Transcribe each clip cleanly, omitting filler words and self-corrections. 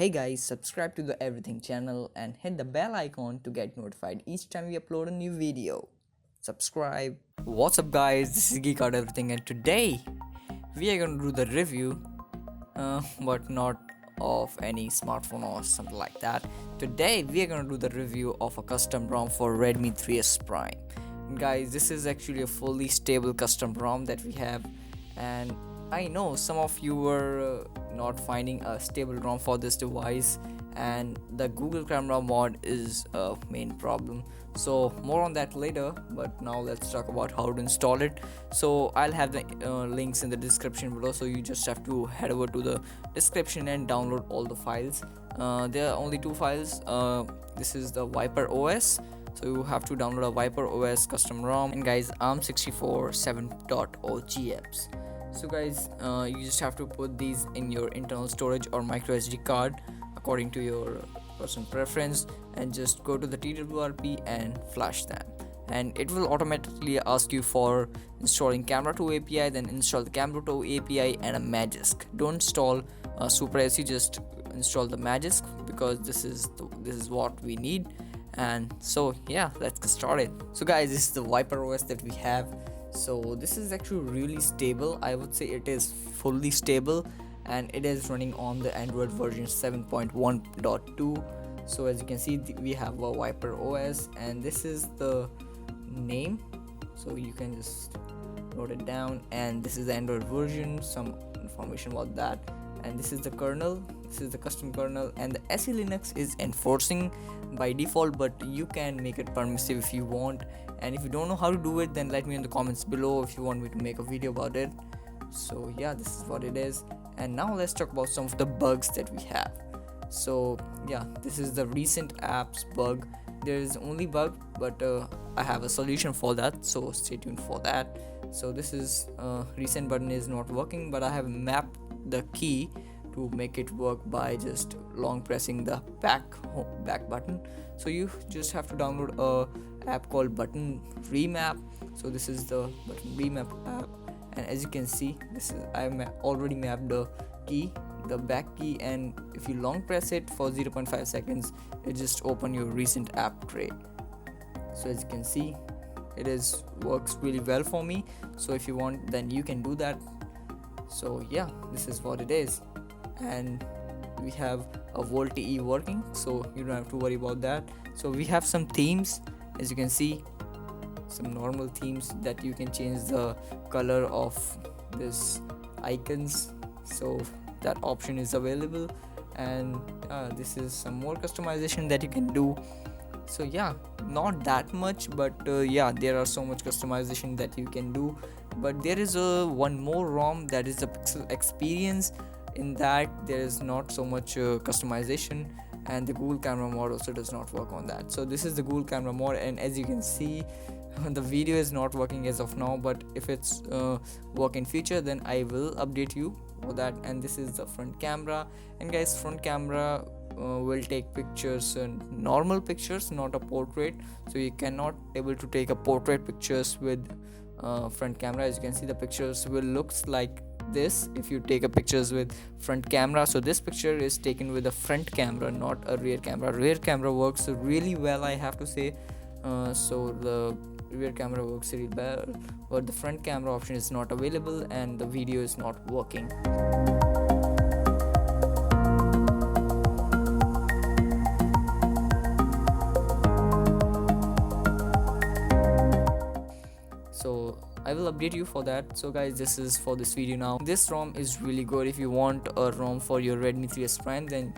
Hey guys, subscribe to the Everything channel and hit the bell icon to get notified each time we upload a new video. Subscribe. What's up guys, this is Geek Out Everything and today we are going to do the review but not of any smartphone or something like that. Today we are going to do the review of a custom ROM for Redmi 3S Prime. Guys, this is actually a fully stable custom ROM that we have, and I know some of you were not finding a stable ROM for this device, and the Google Camera mod is a main problem. So more on that later, but now let's talk about how to install it. So I'll have the links in the description below, so you just have to head over to the description and download all the files. There are only two files. This is the Viper OS, so you have to download a Viper OS custom ROM, and guys, ARM64 7.0 GFs. So guys, you just have to put these in your internal storage or micro SD card according to your personal preference, and just go to the TWRP and flash them, and it will automatically ask you for installing Camera 2 API. Then install the Camera 2 API and a Magisk. Don't install Super AC, just install the Magisk, because this is what we need. And so yeah, let's get started. So guys, this is the Viper OS that we have. So this is actually really stable. I would say it is fully stable, and it is running on the Android version 7.1.2. so as you can see, we have a Viper OS, and this is the name, so you can just note it down. And this is the Android version, some information about that. And this is the kernel, this is the custom kernel, and the SE Linux is enforcing by default, but you can make it permissive if you want. And if you don't know how to do it, then let me in the comments below if you want me to make a video about it. So yeah, this is what it is. And now let's talk about some of the bugs that we have. So yeah, this is the recent apps bug. There is only bug, but I have a solution for that, so stay tuned for that. So this is recent button is not working, but I have mapped the key to make it work by just long pressing the back button. So you just have to download a app called Button Remap. So this is the Button Remap app, and as you can see, this is already mapped the key, the back key, and if you long press it for 0.5 seconds, it just open your recent app tray. So as you can see, it works really well for me. So if you want, then you can do that. So yeah, this is what it is. And we have a VoLTE working, so you don't have to worry about that. So we have some themes, as you can see, some normal themes that you can change the color of this icons, so that option is available. And this is some more customization that you can do. So yeah, not that much, but yeah, there are so much customization that you can do. But there is one more ROM, that is the Pixel Experience. In that, there is not so much customization, and the Google Camera mod also does not work on that. So this is the Google Camera mod, and as you can see, the video is not working as of now, but if it's work in future, then I will update you for that. And this is the front camera, and guys, front camera will take pictures, normal pictures, not a portrait. So you cannot able to take a portrait pictures with front camera. As you can see, the pictures will looks like this if you take a pictures with front camera. So this picture is taken with a front camera, not a rear camera. Rear camera works really well, I have to say. So the rear camera works really well, but the front camera option is not available, and the video is not working. So I will update you for that. So guys, this is for this video now. This ROM is really good. If you want a ROM for your Redmi 3S Prime, then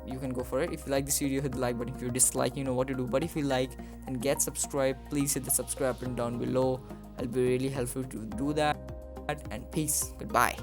you can go for it. If you like this video, hit the like button. If you dislike, you know what to do. But if you like, then get subscribed. Please hit the subscribe button down below. It'll be really helpful to do that. And peace. Goodbye.